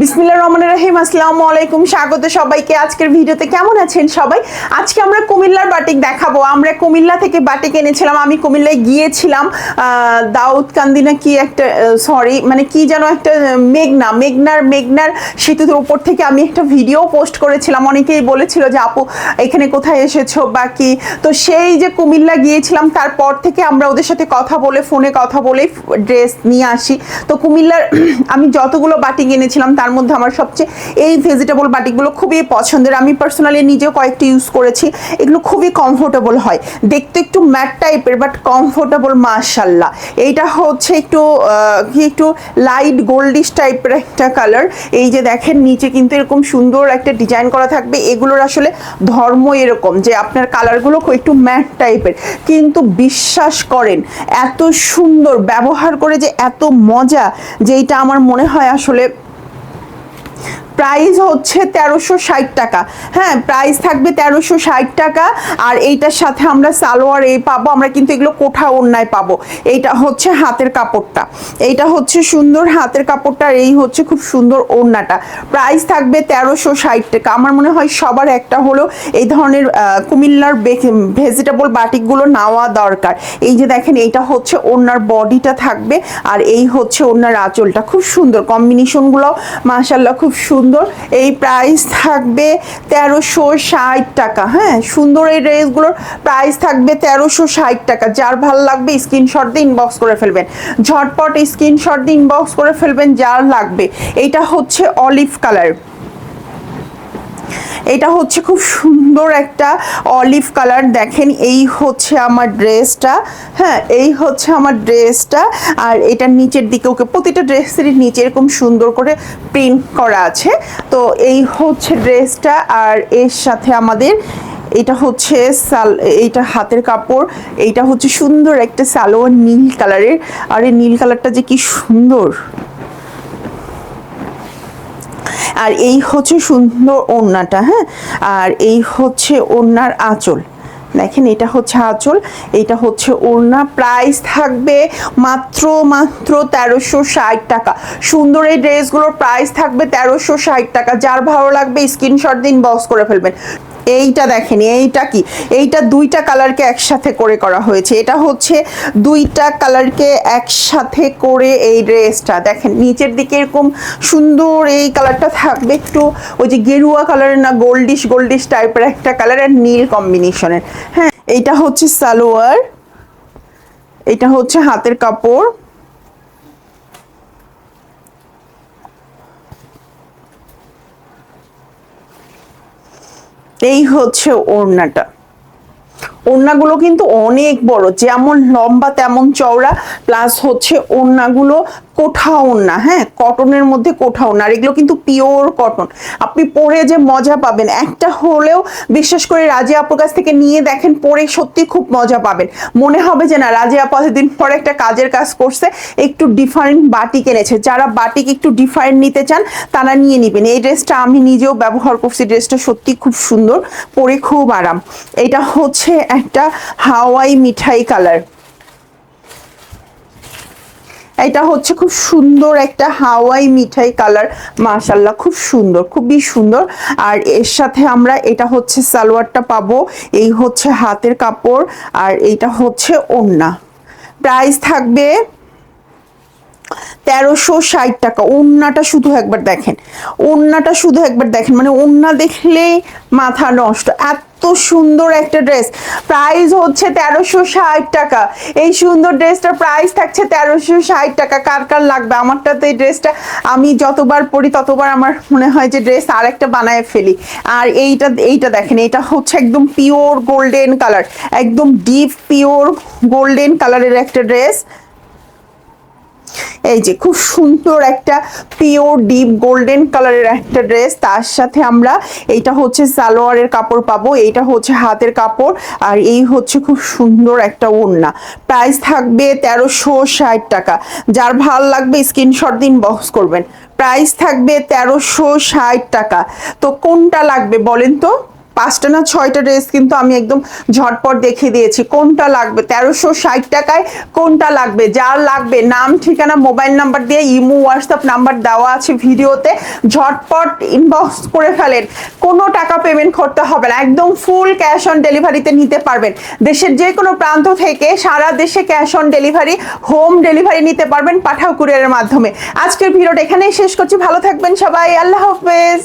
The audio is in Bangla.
বিসমিল্লাহির রহমানির রহিম। আসসালামু আলাইকুম, স্বাগত সবাইকে আজকের ভিডিওতে। কেমন আছেন সবাই? আজকে আমরা কুমিল্লার বাটিক দেখাবো। আমরা কুমিল্লা থেকে বাটিক এনেছিলাম। আমি কুমিল্লায় গিয়েছিলাম, দাউদকান্দি না কি একটা, সরি মানে কি যেন একটা, মেঘনার সেতুর উপর থেকে আমি একটা ভিডিও পোস্ট করেছিলাম। অনেকেই বলেছিল যে আপু এখানে কোথায় এসেছো বা কি। তো সেই যে কুমিল্লা গিয়েছিলাম, তারপর থেকে আমরা ওদের সাথে কথা বলে, ফোনে কথা বলে ড্রেস নিয়ে আসি। তো কুমিল্লার আমি যতগুলো বাটিক এনেছিলাম তার মধ্যে আমার সবচেয়ে এই ভেজিটেবল বাটিকগুলো খুবই পছন্দের। আমি পার্সোনালি নিজেও কয়েকটি ইউজ করেছি। এগুলো খুবই কমফোর্টেবল হয়, দেখতে একটু ম্যাট টাইপের বাট কমফোর্টেবল মাশাআল্লাহ। এইটা হচ্ছে একটু লাইট গোল্ডিশ টাইপের একটা কালার। এই যে দেখেন নিচে কিন্তু এরকম সুন্দর একটা ডিজাইন করা থাকবে। এগুলোর আসলে ধর্ম এরকম যে আপনার কালারগুলো একটু ম্যাট টাইপের, কিন্তু বিশ্বাস করেন এত সুন্দর ব্যবহার করে যে এত মজা, যে এটা আমার মনে হয় আসলে প্রাইস হচ্ছে 1360 টাকা। হ্যাঁ, প্রাইস থাকবে 1360 টাকা। আর এইটার সাথে আমরা সালোয়ার এই পাবো, আমরা কিন্তু এগুলো কোঠা ওড়নায় পাবো। এইটা হচ্ছে হাতের কাপড়টা, এইটা হচ্ছে সুন্দর হাতের কাপড়টা, আর এই হচ্ছে খুব সুন্দর ওড়নাটা। প্রাইস থাকবে 1360 টাকা। আমার মনে হয় সবার একটা হলো এই ধরনের কুমিল্লার ভেজিটেবল বাটিকগুলো নেওয়া দরকার। এই যে দেখেন এইটা হচ্ছে ওড়নার বডিটা থাকবে, আর এই হচ্ছে ওড়নার আঁচলটা। খুব সুন্দর কম্বিনেশনগুলো মাশাআল্লাহ, খুব সুন্দর। এই প্রাইস থাকবে 1360 টাকা। হ্যাঁ, সুন্দর এই ড্রেসগুলোর প্রাইস থাকবে 1360 টাকা। যার ভালো লাগবে স্ক্রিনশট দিয়ে ইনবক্স করে ফেলবেন, ঝটপট স্ক্রিনশট দিয়ে ইনবক্স করে ফেলবেন যার লাগবে। এইটা হচ্ছে অলিভ কালার, এটা হচ্ছে খুব সুন্দর একটা অলিভ কালার। দেখেন এই হচ্ছে আমার ড্রেসটা। হ্যাঁ, এই হচ্ছে আমার ড্রেসটা। আর এটা নিচের দিকে ওকে প্রতিটা ড্রেসেরই নিচে এরকম সুন্দর করে প্রিন্ট করা আছে। তো এই হচ্ছে ড্রেসটা, আর এর সাথে আমাদের এটা হচ্ছে এইটা হাতের কাপড়। এইটা হচ্ছে সুন্দর একটা সালোয়ার নীল কালারের। আর এই নীল কালারটা যে কি সুন্দর। আর এই হচ্ছে সুন্দর ওড়নাটা। হ্যাঁ, আর এই হচ্ছে ওড়নার আঁচল। দেখেন এটা হচ্ছে আঁচল, এইটা হচ্ছে ওড়না। প্রাইস থাকবে মাত্র 1360 টাকা। সুন্দর এই ড্রেসগুলোর প্রাইস থাকবে 1360 টাকা। যার ভালো লাগবে স্ক্রিনশট দিন বক্স করে ফেলবেন। এইটা দেখেন, এইটা কি, এইটা দুইটা কালারকে একসাথে করে করা হয়েছে। এটা হচ্ছে দুইটা কালারকে একসাথে করে এই ড্রেসটা। দেখেন নিচের দিকে এরকম সুন্দর এই কালারটা থাকবে, একটু ওই যে গেরুয়া কালারের না, গোল্ডিশ টাইপের একটা কালার, আর নীল কম্বিনেশনের। হ্যাঁ, এইটা হচ্ছে সালোয়ার, এটা হচ্ছে হাতের কাপড়। এই হচ্ছে ওড়নাটা। ওড়নাগুলো কিন্তু অনেক বড়, যেমন লম্বা তেমন চওড়া, প্লাস হচ্ছে ওড়নাগুলো কোঠা ওড়না। হ্যাঁ, কটনের মধ্যে কোঠা ওড়না, আর এগুলো কিন্তু পিওর কটন। আপনি পরে যে মজা পাবেন, একটা হলেও বিশ্বাস করে রাজিয়া আপুর কাছ থেকে নিয়ে দেখেন, পরে সত্যি খুব মজা পাবেন। মনে হবে যে না, রাজিয়া আপু এতদিন পরে একটা কাজের কাজ করছে, একটু ডিফারেন্ট বাটিক এনেছে। যারা বাটিক একটু ডিফারেন্ট নিতে চান তারা নিয়ে নেবেন। এই ড্রেসটা আমি নিজেও ব্যবহার করছি, ড্রেসটা সত্যি খুব সুন্দর, পরে খুব আরাম। এটা হচ্ছে একটা হাওয়াই মিঠাই কালার, এটা হচ্ছে খুব সুন্দর একটা হাওয়াই মিঠাই কালার। মাশাআল্লাহ, খুব সুন্দর, খুবই সুন্দর। আর এর সাথে আমরা এটা হচ্ছে সালোয়ারটা পাবো, এই হচ্ছে হাতের কাপড়, আর এইটা হচ্ছে ওড়না। প্রাইস থাকবে 1360 টাকা। ওড়নাটা শুধু একবার দেখেন, ওড়নাটা শুধু একবার দেখেন, মানে ওড়না দেখলেই মাথা নষ্ট। এত সুন্দর একটা ড্রেস, প্রাইস হচ্ছে 1360 টাকা। এই সুন্দর ড্রেসটার প্রাইস থাকছে 1360 টাকা। কার কার লাগবে? আমারটা তো এই ড্রেসটা আমি যতবার পরি ততবার আমার মনে হয় যে ড্রেস আর একটা বানায় ফেলি। আর এইটা দেখেন, এটা হচ্ছে একদম পিওর গোল্ডেন কালার, একদম ডিপ পিওর গোল্ডেন কালারের একটা ড্রেস। এই যে খুব সুন্দর একটা পিওর ডিপ গোল্ডেন কালারের একটা ড্রেস। তার সাথে আমরা এইটা হচ্ছে সালোয়ারের কাপড় পাবো, এইটা হচ্ছে হাতের কাপড়, আর এই হচ্ছে খুব সুন্দর একটা ওড়না। প্রাইস থাকবে 1360 টাকা। যার ভাল লাগবে স্ক্রিনশট দিন বক্স করবেন। প্রাইস থাকবে 1360 টাকা। তো কোনটা লাগবে বলেন তো? 5টা না 6টা ড্রেস কিন্তু আমি একদম ঝটপট দেখিয়ে দিয়েছি কোনটা লাগবে 1360 টাকায়, কোনটা লাগবে, যার লাগবে নাম ঠিকানা মোবাইল নাম্বার দিয়ে ইমো হোয়াটসঅ্যাপ নাম্বার দেওয়া আছে ভিডিওতে, ঝটপট ইনবক্স করে ফেলেন। কোনো টাকা পেমেন্ট করতে হবে না, একদম ফুল ক্যাশ অন ডেলিভারিতে নিতে পারবেন। দেশের যে কোনো প্রান্ত থেকে সারা দেশে cash on delivery, home delivery নিতে পারবেন পাঠাও কুরিয়ারের মাধ্যমে। আজকের ভিডিওটা এখানেই শেষ করছি, ভালো থাকবেন সবাই, আল্লাহ হাফেজ।